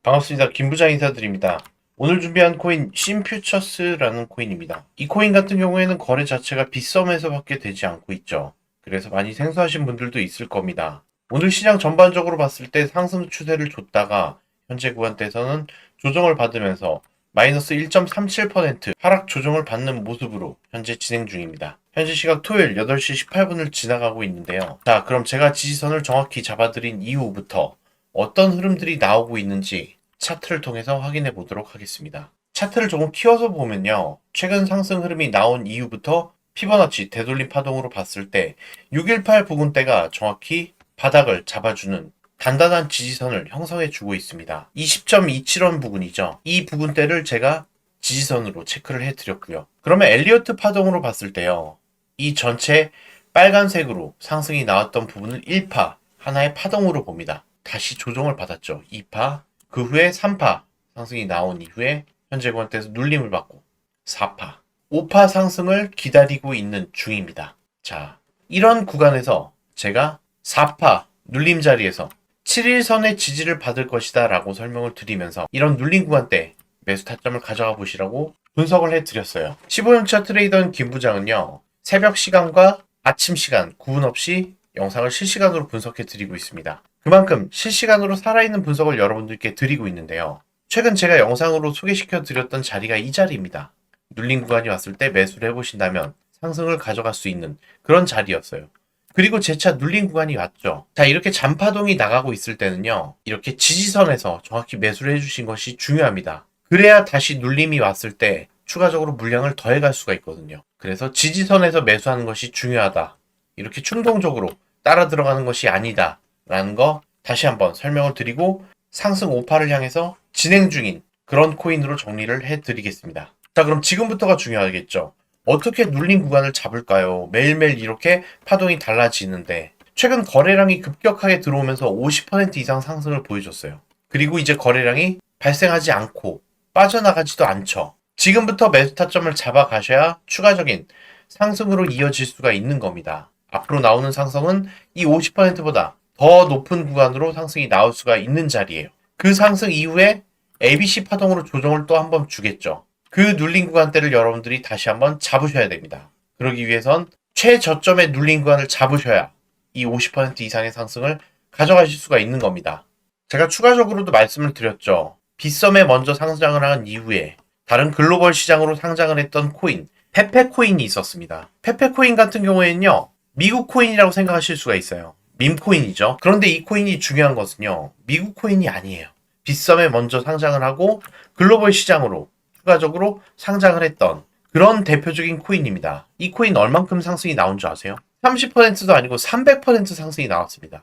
반갑습니다. 김부장 인사드립니다. 오늘 준비한 코인 심퓨처스라는 코인입니다. 이 코인 같은 경우에는 거래 자체가 빗썸에서밖에 되지 않고 있죠. 그래서 많이 생소하신 분들도 있을 겁니다. 오늘 시장 전반적으로 봤을 때 상승 추세를 줬다가 현재 구간대에서는 조정을 받으면서 마이너스 1.37% 하락 조정을 받는 모습으로 현재 진행 중입니다. 현재 시각 토요일 8시 18분을 지나가고 있는데요. 자, 그럼 제가 지지선을 정확히 잡아드린 이후부터 어떤 흐름들이 나오고 있는지 차트를 통해서 확인해 보도록 하겠습니다. 차트를 조금 키워서 보면요. 최근 상승 흐름이 나온 이후부터 피보나치 되돌림 파동으로 봤을 때 618 부근대가 정확히 바닥을 잡아주는 단단한 지지선을 형성해 주고 있습니다. 20.27원 부근이죠. 이 부근대를 제가 지지선으로 체크를 해 드렸고요. 그러면 엘리어트 파동으로 봤을 때요. 이 전체 빨간색으로 상승이 나왔던 부분을 1파 하나의 파동으로 봅니다. 다시 조정을 받았죠. 2파, 그 후에 3파 상승이 나온 이후에 현재 구간대에서 눌림을 받고 4파, 5파 상승을 기다리고 있는 중입니다. 자, 이런 구간에서 제가 4파 눌림 자리에서 7일선의 지지를 받을 것이다 라고 설명을 드리면서 이런 눌림 구간대 매수 타점을 가져가 보시라고 분석을 해드렸어요. 15년차 트레이더 김 부장은요. 새벽 시간과 아침 시간 구분 없이 영상을 실시간으로 분석해 드리고 있습니다. 그만큼 실시간으로 살아있는 분석을 여러분들께 드리고 있는데요. 최근 제가 영상으로 소개시켜 드렸던 자리가 이 자리입니다. 눌림 구간이 왔을 때 매수를 해보신다면 상승을 가져갈 수 있는 그런 자리였어요. 그리고 재차 눌림 구간이 왔죠. 자, 이렇게 잔파동이 나가고 있을 때는요. 이렇게 지지선에서 정확히 매수를 해주신 것이 중요합니다. 그래야 다시 눌림이 왔을 때 추가적으로 물량을 더해갈 수가 있거든요. 그래서 지지선에서 매수하는 것이 중요하다. 이렇게 충동적으로 따라 들어가는 것이 아니다. 라는 거 다시 한번 설명을 드리고 상승 5파를 향해서 진행 중인 그런 코인으로 정리를 해드리겠습니다. 자, 그럼 지금부터가 중요하겠죠. 어떻게 눌림 구간을 잡을까요? 매일매일 이렇게 파동이 달라지는데 최근 거래량이 급격하게 들어오면서 50% 이상 상승을 보여줬어요. 그리고 이제 거래량이 발생하지 않고 빠져나가지도 않죠. 지금부터 매수 타점을 잡아가셔야 추가적인 상승으로 이어질 수가 있는 겁니다. 앞으로 나오는 상승은 이 50%보다 더 높은 구간으로 상승이 나올 수가 있는 자리예요. 그 상승 이후에 ABC 파동으로 조정을 또 한번 주겠죠. 그 눌린 구간대를 여러분들이 다시 한번 잡으셔야 됩니다. 그러기 위해선 최저점의 눌린 구간을 잡으셔야 이 50% 이상의 상승을 가져가실 수가 있는 겁니다. 제가 추가적으로도 말씀을 드렸죠. 빗썸에 먼저 상장을 한 이후에 다른 글로벌 시장으로 상장을 했던 코인, 페페코인이 있었습니다. 페페코인 같은 경우에는요. 미국 코인이라고 생각하실 수가 있어요. 밈코인이죠. 그런데 이 코인이 중요한 것은요. 미국 코인이 아니에요. 빗썸에 먼저 상장을 하고 글로벌 시장으로 추가적으로 상장을 했던 그런 대표적인 코인입니다. 이 코인 얼만큼 상승이 나온 줄 아세요? 30%도 아니고 300% 상승이 나왔습니다.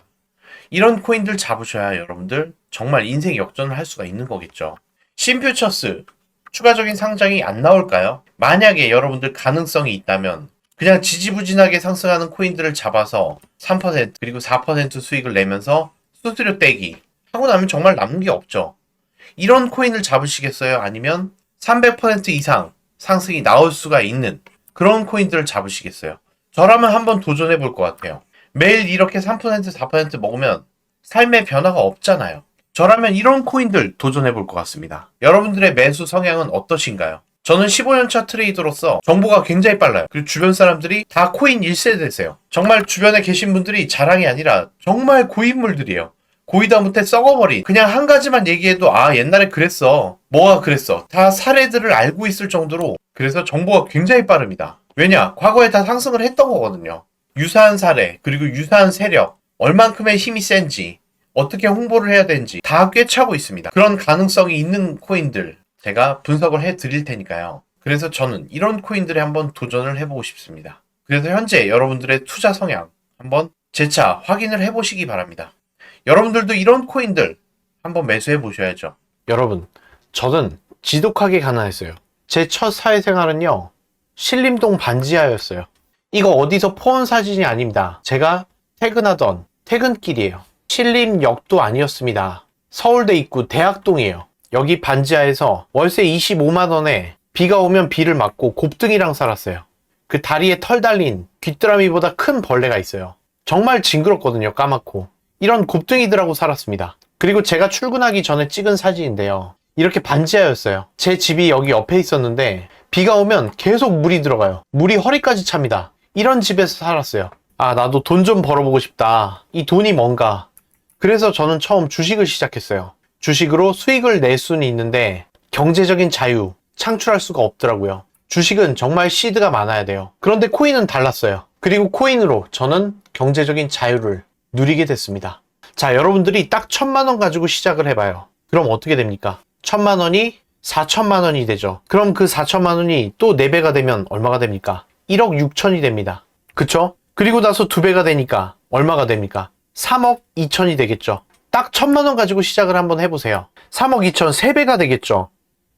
이런 코인들 잡으셔야 여러분들 정말 인생 역전을 할 수가 있는 거겠죠. 심퓨처스 추가적인 상장이 안 나올까요? 만약에 여러분들 가능성이 있다면 그냥 지지부진하게 상승하는 코인들을 잡아서 3% 그리고 4% 수익을 내면서 수수료 떼기 하고 나면 정말 남는 게 없죠. 이런 코인을 잡으시겠어요? 아니면 300% 이상 상승이 나올 수가 있는 그런 코인들을 잡으시겠어요? 저라면 한번 도전해 볼 것 같아요. 매일 이렇게 3% 4% 먹으면 삶의 변화가 없잖아요. 저라면 이런 코인들 도전해 볼 것 같습니다. 여러분들의 매수 성향은 어떠신가요? 저는 15년차 트레이더로서 정보가 굉장히 빨라요. 그리고 주변 사람들이 다 코인 1세대세요. 정말 주변에 계신 분들이 자랑이 아니라 정말 고인물들이에요. 고이다 못해 썩어버린 그냥 한 가지만 얘기해도 아 옛날에 그랬어. 뭐가 그랬어. 다 사례들을 알고 있을 정도로 그래서 정보가 굉장히 빠릅니다. 왜냐? 과거에 다 상승을 했던 거거든요. 유사한 사례 그리고 유사한 세력 얼만큼의 힘이 센지 어떻게 홍보를 해야 되는지 다 꿰차고 있습니다. 그런 가능성이 있는 코인들 제가 분석을 해드릴 테니까요. 그래서 저는 이런 코인들에 한번 도전을 해보고 싶습니다. 그래서 현재 여러분들의 투자 성향 한번 재차 확인을 해보시기 바랍니다. 여러분들도 이런 코인들 한번 매수해 보셔야죠. 여러분, 저는 지독하게 가난했어요. 제 첫 사회생활은요. 신림동 반지하였어요. 이거 어디서 포온 사진이 아닙니다. 제가 퇴근하던 퇴근길이에요. 신림역도 아니었습니다. 서울대 입구 대학동이에요. 여기 반지하에서 월세 25만 원에 비가 오면 비를 맞고 곱등이랑 살았어요. 그 다리에 털 달린 귀뚜라미보다 큰 벌레가 있어요. 정말 징그럽거든요. 까맣고. 이런 곱등이들하고 살았습니다. 그리고 제가 출근하기 전에 찍은 사진인데요. 이렇게 반지하였어요. 제 집이 여기 옆에 있었는데 비가 오면 계속 물이 들어가요. 물이 허리까지 찹니다. 이런 집에서 살았어요. 아, 나도 돈 좀 벌어보고 싶다. 이 돈이 뭔가. 그래서 저는 처음 주식을 시작했어요. 주식으로 수익을 낼 수는 있는데 경제적인 자유, 창출할 수가 없더라고요. 주식은 정말 시드가 많아야 돼요. 그런데 코인은 달랐어요. 그리고 코인으로 저는 경제적인 자유를 누리게 됐습니다. 자, 여러분들이 딱 1,000만 원 가지고 시작을 해봐요. 그럼 어떻게 됩니까? 1,000만 원이 4천만 원이 되죠. 그럼 그 4천만 원이 또 4배가 되면 얼마가 됩니까? 1억 6천이 됩니다. 그쵸? 그리고 나서 2배가 되니까 얼마가 됩니까? 3억 2천이 되겠죠. 딱 1,000만 원 가지고 시작을 한번 해보세요. 3억 2천 3배가 되겠죠.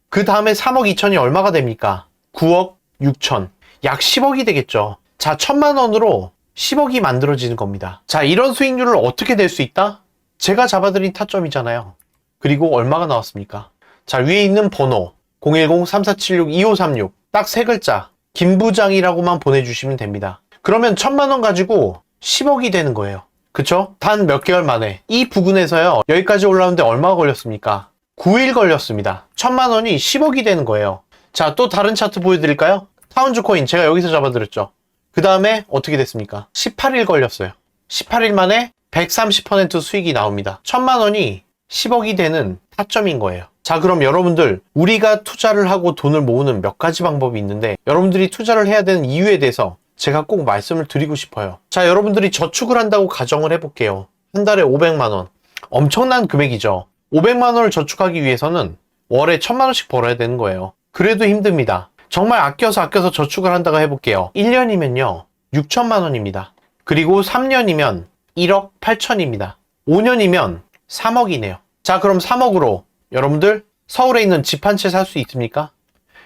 그 다음에 3억 2천이 얼마가 됩니까? 9억 6천. 약 10억이 되겠죠. 자, 1,000만 원으로 10억이 만들어지는 겁니다. 자, 이런 수익률을 어떻게 낼 수 있다? 제가 잡아드린 타점이잖아요. 그리고 얼마가 나왔습니까? 자, 위에 있는 번호 010-3476-2536 딱 3글자 김부장이라고만 보내주시면 됩니다. 그러면 1,000만 원 가지고 10억이 되는 거예요. 그쵸? 단 몇 개월 만에 이 부근에서요, 여기까지 올라오는데 얼마가 걸렸습니까? 9일 걸렸습니다. 1,000만 원이 10억이 되는 거예요. 자, 또 다른 차트 보여드릴까요? 타운즈 코인 제가 여기서 잡아드렸죠. 그 다음에 어떻게 됐습니까? 18일 걸렸어요. 18일 만에 130% 수익이 나옵니다. 1,000만 원이 10억이 되는 타점인 거예요. 자, 그럼 여러분들, 우리가 투자를 하고 돈을 모으는 몇 가지 방법이 있는데 여러분들이 투자를 해야 되는 이유에 대해서 제가 꼭 말씀을 드리고 싶어요. 자, 여러분들이 저축을 한다고 가정을 해볼게요. 한 달에 500만 원. 엄청난 금액이죠. 500만 원을 저축하기 위해서는 월에 1,000만 원씩 벌어야 되는 거예요. 그래도 힘듭니다. 정말 아껴서 저축을 한다고 해볼게요. 1년이면요 6천만 원입니다. 그리고 3년이면 1억 8천입니다. 5년이면 3억이네요. 자, 그럼 3억으로 여러분들 서울에 있는 집 한 채 살 수 있습니까?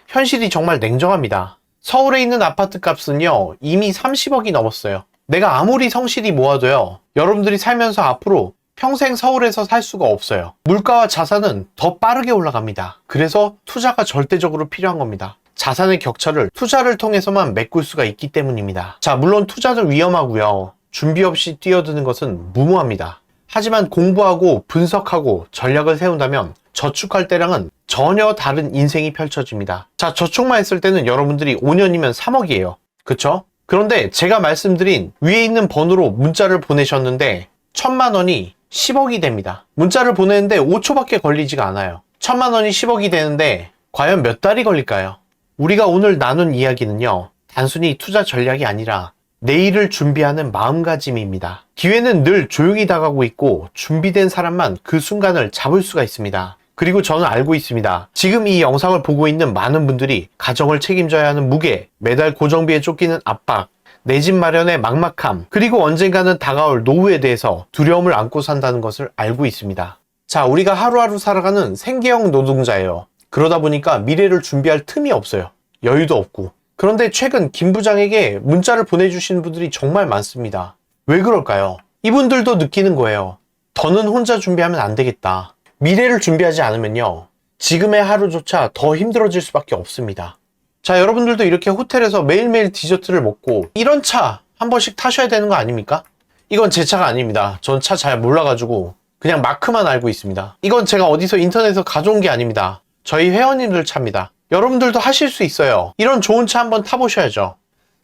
현실이 정말 냉정합니다. 서울에 있는 아파트 값은요 이미 30억이 넘었어요. 내가 아무리 성실히 모아도요, 여러분들이 살면서 앞으로 평생 서울에서 살 수가 없어요. 물가와 자산은 더 빠르게 올라갑니다. 그래서 투자가 절대적으로 필요한 겁니다. 자산의 격차를 투자를 통해서만 메꿀 수가 있기 때문입니다. 자, 물론 투자는 위험하고요. 준비 없이 뛰어드는 것은 무모합니다. 하지만 공부하고 분석하고 전략을 세운다면 저축할 때랑은 전혀 다른 인생이 펼쳐집니다. 자, 저축만 했을 때는 여러분들이 5년이면 3억이에요. 그쵸? 그런데 제가 말씀드린 위에 있는 번호로 문자를 보내셨는데 1,000만 원이 10억이 됩니다. 문자를 보내는데 5초밖에 걸리지가 않아요. 1,000만 원이 10억이 되는데 과연 몇 달이 걸릴까요? 우리가 오늘 나눈 이야기는요, 단순히 투자 전략이 아니라 내일을 준비하는 마음가짐입니다. 기회는 늘 조용히 다가오고 있고 준비된 사람만 그 순간을 잡을 수가 있습니다. 그리고 저는 알고 있습니다. 지금 이 영상을 보고 있는 많은 분들이 가정을 책임져야 하는 무게, 매달 고정비에 쫓기는 압박, 내 집 마련의 막막함, 그리고 언젠가는 다가올 노후에 대해서 두려움을 안고 산다는 것을 알고 있습니다. 자, 우리가 하루하루 살아가는 생계형 노동자예요. 그러다 보니까 미래를 준비할 틈이 없어요. 여유도 없고. 그런데 최근 김 부장에게 문자를 보내주시는 분들이 정말 많습니다. 왜 그럴까요? 이분들도 느끼는 거예요. 더는 혼자 준비하면 안 되겠다. 미래를 준비하지 않으면요, 지금의 하루조차 더 힘들어질 수밖에 없습니다. 자, 여러분들도 이렇게 호텔에서 매일매일 디저트를 먹고 이런 차 한 번씩 타셔야 되는 거 아닙니까? 이건 제 차가 아닙니다. 전 차 잘 몰라가지고 그냥 마크만 알고 있습니다. 이건 제가 어디서 인터넷에서 가져온 게 아닙니다. 저희 회원님들 차입니다. 여러분들도 하실 수 있어요. 이런 좋은 차 한번 타보셔야죠.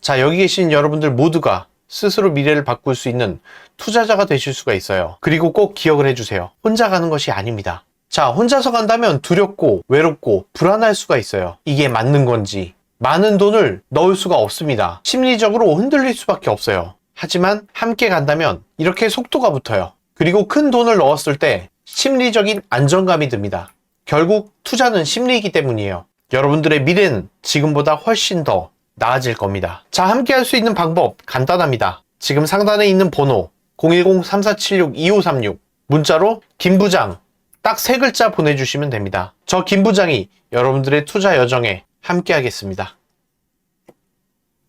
자, 여기 계신 여러분들 모두가 스스로 미래를 바꿀 수 있는 투자자가 되실 수가 있어요. 그리고 꼭 기억을 해주세요. 혼자 가는 것이 아닙니다. 자, 혼자서 간다면 두렵고 외롭고 불안할 수가 있어요. 이게 맞는 건지. 많은 돈을 넣을 수가 없습니다. 심리적으로 흔들릴 수밖에 없어요. 하지만 함께 간다면 이렇게 속도가 붙어요. 그리고 큰 돈을 넣었을 때 심리적인 안정감이 듭니다. 결국 투자는 심리이기 때문이에요. 여러분들의 미래는 지금보다 훨씬 더 나아질 겁니다. 자, 함께 할 수 있는 방법 간단합니다. 지금 상단에 있는 번호 010-3476-2536 문자로 김부장 딱 3글자 보내주시면 됩니다. 저 김부장이 여러분들의 투자 여정에 함께 하겠습니다.